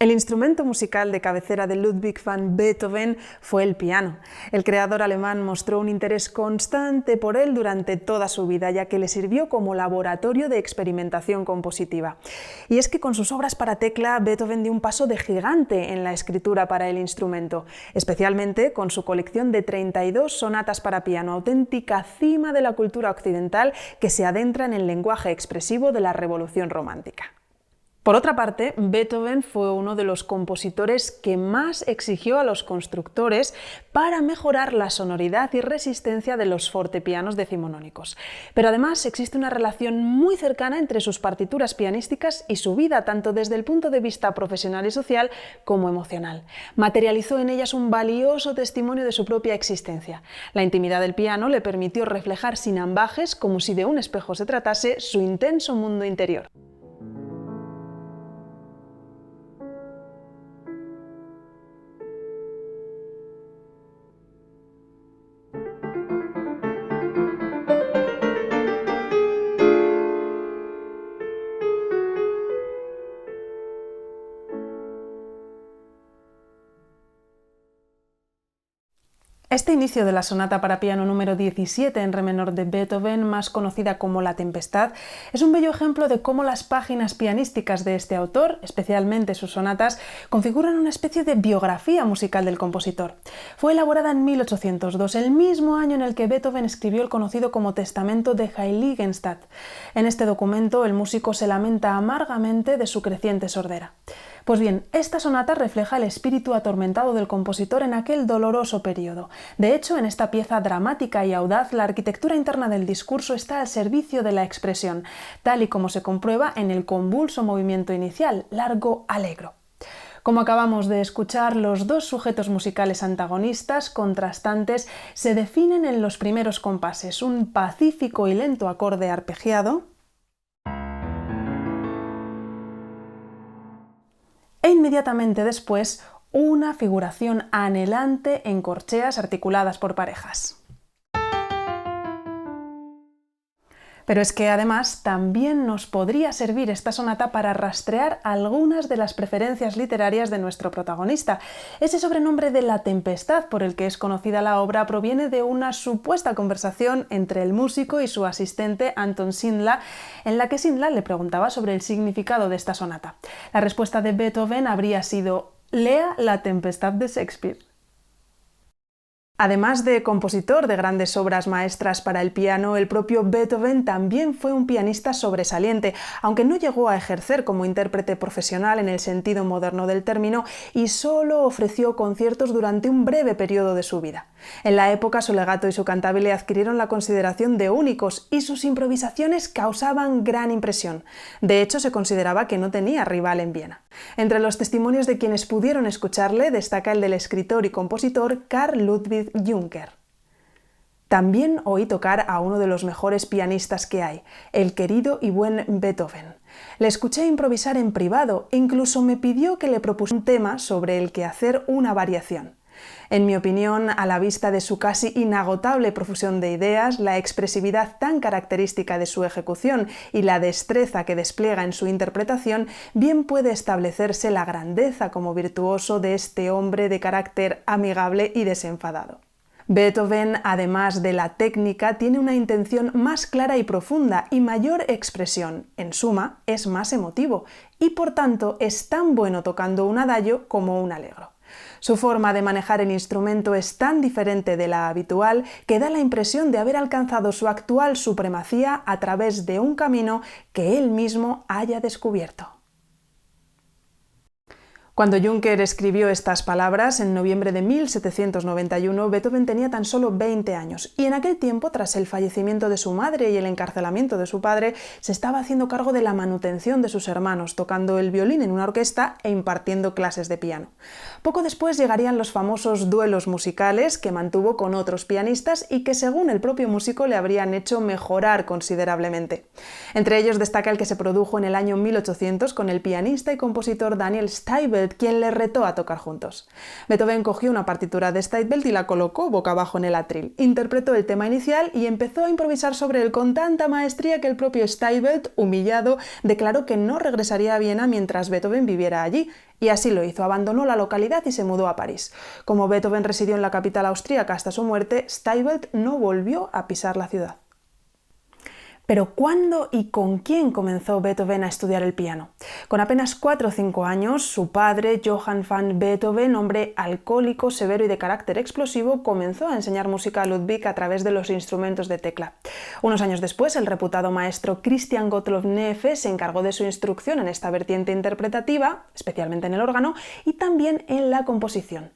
El instrumento musical de cabecera de Ludwig van Beethoven fue el piano. El creador alemán mostró un interés constante por él durante toda su vida, ya que le sirvió como laboratorio de experimentación compositiva. Y es que con sus obras para tecla, Beethoven dio un paso de gigante en la escritura para el instrumento, especialmente con su colección de 32 sonatas para piano, auténtica cima de la cultura occidental que se adentra en el lenguaje expresivo de la Revolución Romántica. Por otra parte, Beethoven fue uno de los compositores que más exigió a los constructores para mejorar la sonoridad y resistencia de los fortepianos decimonónicos. Pero además existe una relación muy cercana entre sus partituras pianísticas y su vida, tanto desde el punto de vista profesional y social como emocional. Materializó en ellas un valioso testimonio de su propia existencia. La intimidad del piano le permitió reflejar sin ambages, como si de un espejo se tratase, su intenso mundo interior. Este inicio de la sonata para piano número 17 en re menor de Beethoven, más conocida como La Tempestad, es un bello ejemplo de cómo las páginas pianísticas de este autor, especialmente sus sonatas, configuran una especie de biografía musical del compositor. Fue elaborada en 1802, el mismo año en el que Beethoven escribió el conocido como Testamento de Heiligenstadt. En este documento, el músico se lamenta amargamente de su creciente sordera. Pues bien, esta sonata refleja el espíritu atormentado del compositor en aquel doloroso periodo. De hecho, en esta pieza dramática y audaz, la arquitectura interna del discurso está al servicio de la expresión, tal y como se comprueba en el convulso movimiento inicial, largo allegro. Como acabamos de escuchar, los dos sujetos musicales antagonistas, contrastantes, se definen en los primeros compases, un pacífico y lento acorde arpegiado, e inmediatamente después una figuración anhelante en corcheas articuladas por parejas. Pero es que además también nos podría servir esta sonata para rastrear algunas de las preferencias literarias de nuestro protagonista. Ese sobrenombre de La Tempestad por el que es conocida la obra proviene de una supuesta conversación entre el músico y su asistente Anton Schindler, en la que Schindler le preguntaba sobre el significado de esta sonata. La respuesta de Beethoven habría sido: lea La Tempestad de Shakespeare. Además de compositor de grandes obras maestras para el piano, el propio Beethoven también fue un pianista sobresaliente, aunque no llegó a ejercer como intérprete profesional en el sentido moderno del término y solo ofreció conciertos durante un breve periodo de su vida. En la época, su legato y su cantabile adquirieron la consideración de únicos y sus improvisaciones causaban gran impresión. De hecho, se consideraba que no tenía rival en Viena. Entre los testimonios de quienes pudieron escucharle destaca el del escritor y compositor Carl Ludwig Juncker. También oí tocar a uno de los mejores pianistas que hay, el querido y buen Beethoven. Le escuché improvisar en privado e incluso me pidió que le propusiera un tema sobre el que hacer una variación. En mi opinión, a la vista de su casi inagotable profusión de ideas, la expresividad tan característica de su ejecución y la destreza que despliega en su interpretación, bien puede establecerse la grandeza como virtuoso de este hombre de carácter amigable y desenfadado. Beethoven, además de la técnica, tiene una intención más clara y profunda y mayor expresión. En suma, es más emotivo y, por tanto, es tan bueno tocando un adagio como un allegro. Su forma de manejar el instrumento es tan diferente de la habitual que da la impresión de haber alcanzado su actual supremacía a través de un camino que él mismo haya descubierto. Cuando Juncker escribió estas palabras, en noviembre de 1791, Beethoven tenía tan solo 20 años y en aquel tiempo, tras el fallecimiento de su madre y el encarcelamiento de su padre, se estaba haciendo cargo de la manutención de sus hermanos, tocando el violín en una orquesta e impartiendo clases de piano. Poco después llegarían los famosos duelos musicales que mantuvo con otros pianistas y que, según el propio músico, le habrían hecho mejorar considerablemente. Entre ellos destaca el que se produjo en el año 1800 con el pianista y compositor Daniel Steibel, Steibelt, quien le retó a tocar juntos. Beethoven cogió una partitura de Steibelt y la colocó boca abajo en el atril, interpretó el tema inicial y empezó a improvisar sobre él con tanta maestría que el propio Steibelt, humillado, declaró que no regresaría a Viena mientras Beethoven viviera allí. Y así lo hizo, abandonó la localidad y se mudó a París. Como Beethoven residió en la capital austríaca hasta su muerte, Steibelt no volvió a pisar la ciudad. Pero ¿cuándo y con quién comenzó Beethoven a estudiar el piano? Con apenas 4 o 5 años, su padre, Johann van Beethoven, hombre alcohólico, severo y de carácter explosivo, comenzó a enseñar música a Ludwig a través de los instrumentos de tecla. Unos años después, el reputado maestro Christian Gottlob Neefe se encargó de su instrucción en esta vertiente interpretativa, especialmente en el órgano, y también en la composición.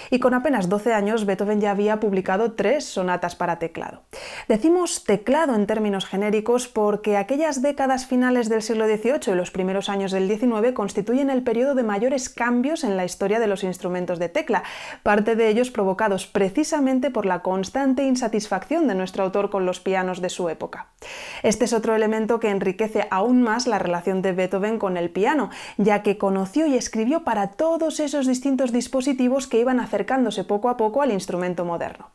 Y con apenas 12 años, Beethoven ya había publicado 3 sonatas para teclado. Decimos teclado en términos genéricos porque aquellas décadas finales del siglo XVIII y los primeros años del XIX constituyen el periodo de mayores cambios en la historia de los instrumentos de tecla, parte de ellos provocados precisamente por la constante insatisfacción de nuestro autor con los pianos de su época. Este es otro elemento que enriquece aún más la relación de Beethoven con el piano, ya que conoció y escribió para todos esos distintos dispositivos que iban acercándose poco a poco al instrumento moderno.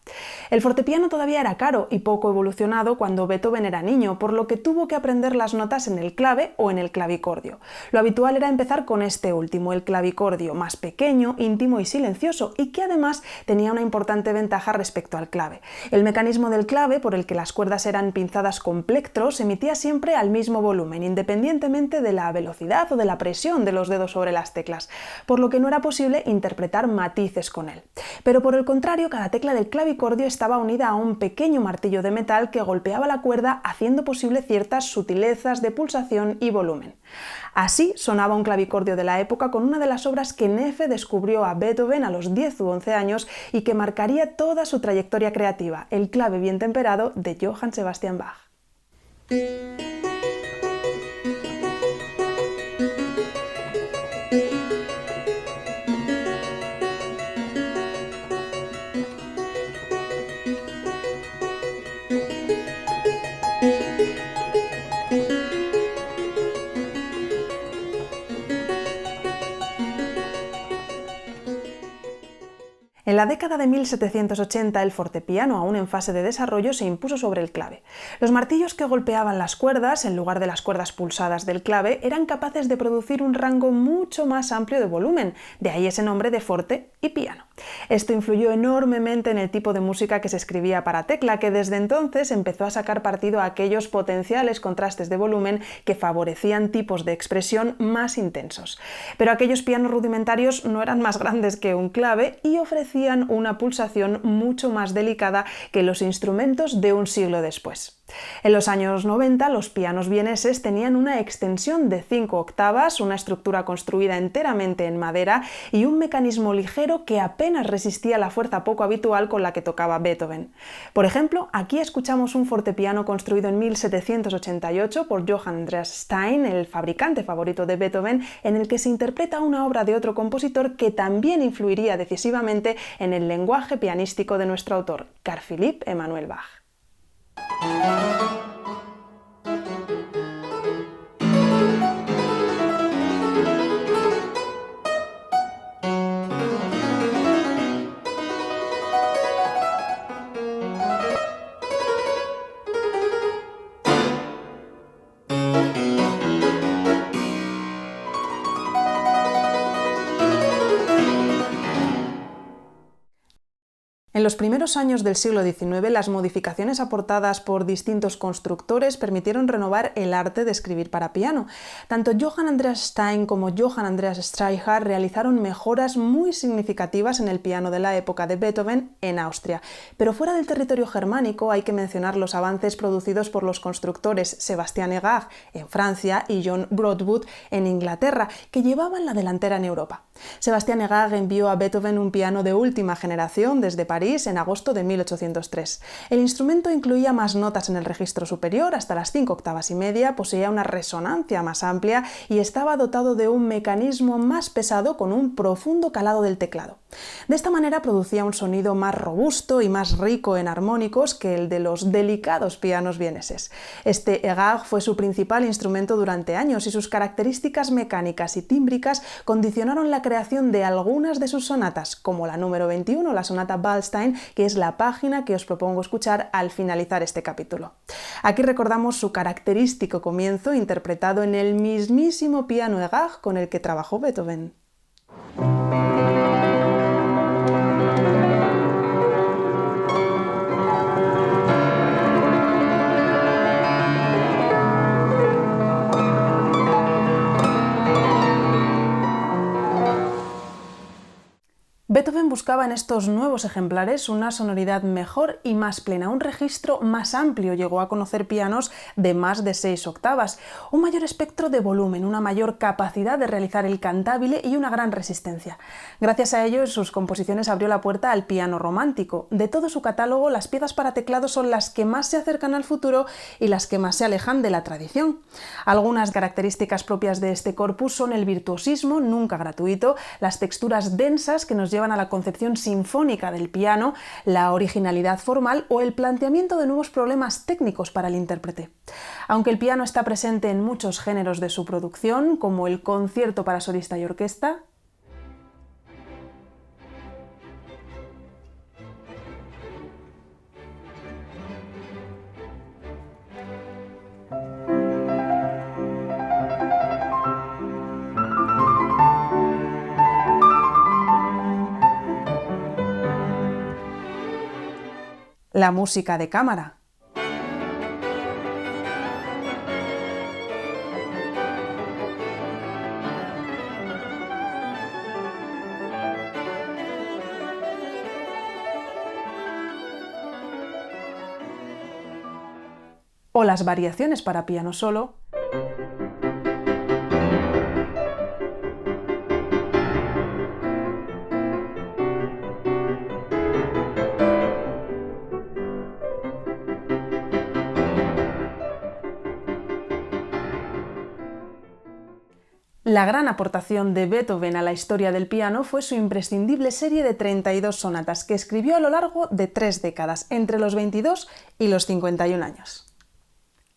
El fortepiano todavía era caro y poco evolucionado cuando Beethoven era niño, por lo que tuvo que aprender las notas en el clave o en el clavicordio. Lo habitual era empezar con este último, el clavicordio, más pequeño, íntimo y silencioso, y que además tenía una importante ventaja respecto al clave. El mecanismo del clave, por el que las cuerdas eran pinzadas con plectros, emitía siempre al mismo volumen, independientemente de la velocidad o de la presión de los dedos sobre las teclas, por lo que no era posible interpretar matices con él. Pero por el contrario, cada tecla del clavicordio estaba unida a un pequeño martillo de metal que golpeaba la cuerda, haciendo posible ciertas sutilezas de pulsación y volumen. Así sonaba un clavicordio de la época con una de las obras que Neefe descubrió a Beethoven a los 10 u 11 años y que marcaría toda su trayectoria creativa, el clave bien temperado de Johann Sebastian Bach. En la década de 1780, el fortepiano, aún en fase de desarrollo, se impuso sobre el clave. Los martillos que golpeaban las cuerdas, en lugar de las cuerdas pulsadas del clave, eran capaces de producir un rango mucho más amplio de volumen, de ahí ese nombre de forte y piano. Esto influyó enormemente en el tipo de música que se escribía para tecla, que desde entonces empezó a sacar partido a aquellos potenciales contrastes de volumen que favorecían tipos de expresión más intensos. Pero aquellos pianos rudimentarios no eran más grandes que un clave y ofrecían una pulsación mucho más delicada que los instrumentos de un siglo después. En los años 90, los pianos vieneses tenían una extensión de 5 octavas, una estructura construida enteramente en madera y un mecanismo ligero que apenas resistía la fuerza poco habitual con la que tocaba Beethoven. Por ejemplo, aquí escuchamos un fortepiano construido en 1788 por Johann Andreas Stein, el fabricante favorito de Beethoven, en el que se interpreta una obra de otro compositor que también influiría decisivamente en el lenguaje pianístico de nuestro autor, Carl Philipp Emanuel Bach. En los primeros años del siglo XIX, las modificaciones aportadas por distintos constructores permitieron renovar el arte de escribir para piano. Tanto Johann Andreas Stein como Johann Andreas Streicher realizaron mejoras muy significativas en el piano de la época de Beethoven en Austria. Pero fuera del territorio germánico hay que mencionar los avances producidos por los constructores Sebastian Egard en Francia y John Broadwood en Inglaterra, que llevaban la delantera en Europa. Sebastian Egard envió a Beethoven un piano de última generación desde París en agosto de 1803. El instrumento incluía más notas en el registro superior, hasta las 5 octavas y media, poseía una resonancia más amplia y estaba dotado de un mecanismo más pesado con un profundo calado del teclado. De esta manera producía un sonido más robusto y más rico en armónicos que el de los delicados pianos vieneses. Este Egard fue su principal instrumento durante años y sus características mecánicas y tímbricas condicionaron la creación de algunas de sus sonatas, como la número 21, la sonata Waldstein, que es la página que os propongo escuchar al finalizar este capítulo. Aquí recordamos su característico comienzo interpretado en el mismísimo piano Egag con el que trabajó Beethoven. Beethoven buscaba en estos nuevos ejemplares una sonoridad mejor y más plena, un registro más amplio. Llegó a conocer pianos de más de 6 octavas, un mayor espectro de volumen, una mayor capacidad de realizar el cantabile y una gran resistencia. Gracias a ello, en sus composiciones abrió la puerta al piano romántico. De todo su catálogo, las piezas para teclado son las que más se acercan al futuro y las que más se alejan de la tradición. Algunas características propias de este corpus son el virtuosismo, nunca gratuito, las texturas densas que nos llevan a la concepción sinfónica del piano, la originalidad formal o el planteamiento de nuevos problemas técnicos para el intérprete. Aunque el piano está presente en muchos géneros de su producción, como el concierto para solista y orquesta, la música de cámara, o las variaciones para piano solo, La gran aportación de Beethoven a la historia del piano fue su imprescindible serie de 32 sonatas que escribió a lo largo de 3 décadas, entre los 22 y los 51 años.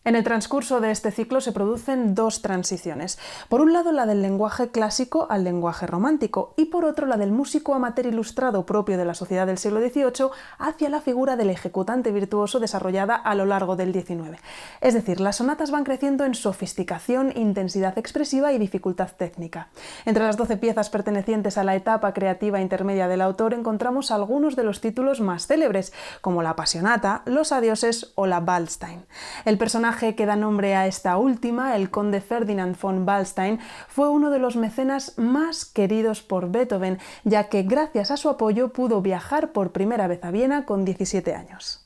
En el transcurso de este ciclo se producen 2 transiciones. Por un lado, la del lenguaje clásico al lenguaje romántico y por otro, la del músico amateur ilustrado propio de la sociedad del siglo XVIII hacia la figura del ejecutante virtuoso desarrollada a lo largo del XIX. Es decir, las sonatas van creciendo en sofisticación, intensidad expresiva y dificultad técnica. Entre las 12 piezas pertenecientes a la etapa creativa intermedia del autor encontramos algunos de los títulos más célebres, como la Pasionata, los Adioses o la Waldstein. El personaje que da nombre a esta última, el conde Ferdinand von Waldstein, fue uno de los mecenas más queridos por Beethoven, ya que gracias a su apoyo pudo viajar por primera vez a Viena con 17 años.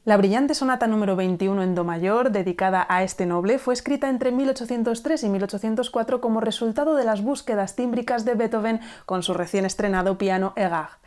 La brillante sonata número 21 en do mayor, dedicada a este noble, fue escrita entre 1803 y 1804 como resultado de las búsquedas tímbricas de Beethoven con su recién estrenado piano Egag.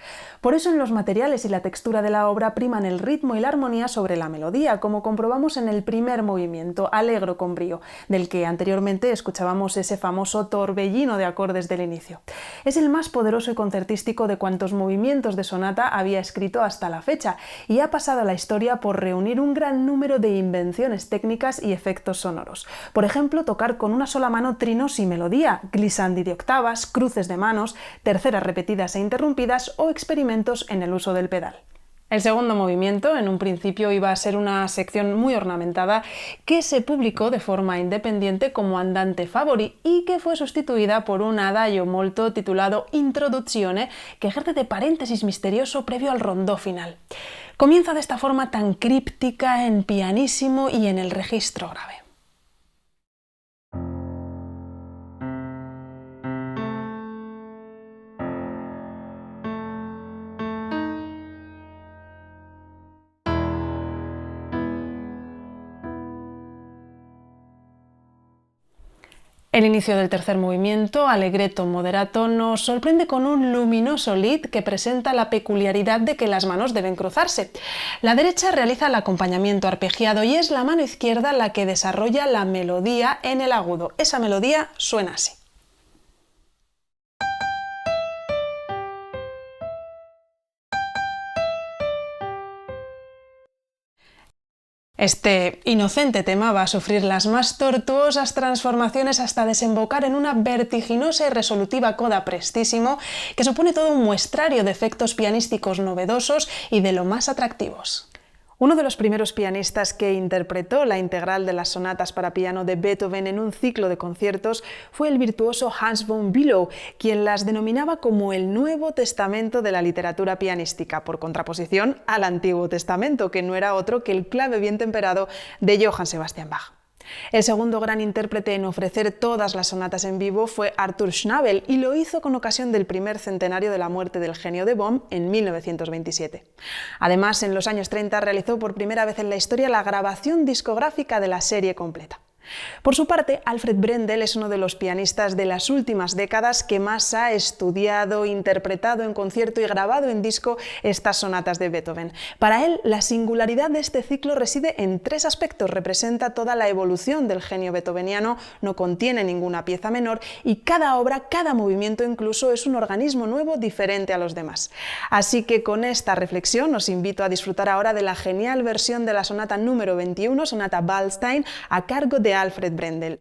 Por eso en los materiales y la textura de la obra priman el ritmo y la armonía sobre la melodía, como comprobamos en el primer movimiento, Allegro con brío, del que anteriormente escuchábamos ese famoso torbellino de acordes del inicio. Es el más poderoso y concertístico de cuantos movimientos de sonata había escrito hasta la fecha, y ha pasado a la historia por reunir un gran número de invenciones técnicas y efectos sonoros. Por ejemplo, tocar con una sola mano trinos y melodía, glissandi de octavas, cruces de manos, terceras repetidas e interrumpidas o experimentos en el uso del pedal. El segundo movimiento, en un principio, iba a ser una sección muy ornamentada que se publicó de forma independiente como Andante Favori y que fue sustituida por un adagio molto titulado Introduzione, que ejerce de paréntesis misterioso previo al rondó final. Comienza de esta forma tan críptica en pianissimo y en el registro grave. El inicio del tercer movimiento, Allegretto moderato, nos sorprende con un luminoso lead que presenta la peculiaridad de que las manos deben cruzarse. La derecha realiza el acompañamiento arpegiado y es la mano izquierda la que desarrolla la melodía en el agudo. Esa melodía suena así. Este inocente tema va a sufrir las más tortuosas transformaciones hasta desembocar en una vertiginosa y resolutiva coda prestissimo que supone todo un muestrario de efectos pianísticos novedosos y de lo más atractivos. Uno de los primeros pianistas que interpretó la integral de las sonatas para piano de Beethoven en un ciclo de conciertos fue el virtuoso Hans von Bülow, quien las denominaba como el Nuevo Testamento de la literatura pianística, por contraposición al Antiguo Testamento, que no era otro que el clave bien temperado de Johann Sebastian Bach. El segundo gran intérprete en ofrecer todas las sonatas en vivo fue Arthur Schnabel y lo hizo con ocasión del primer centenario de la muerte del genio de Bonn en 1927. Además, en los años 30 realizó por primera vez en la historia la grabación discográfica de la serie completa. Por su parte, Alfred Brendel es uno de los pianistas de las últimas décadas que más ha estudiado, interpretado en concierto y grabado en disco estas sonatas de Beethoven. Para él, la singularidad de este ciclo reside en tres aspectos. Representa toda la evolución del genio beethoveniano, no contiene ninguna pieza menor y cada obra, cada movimiento incluso, es un organismo nuevo diferente a los demás. Así que con esta reflexión os invito a disfrutar ahora de la genial versión de la sonata número 21, sonata Waldstein, a cargo de Alfred Brendel.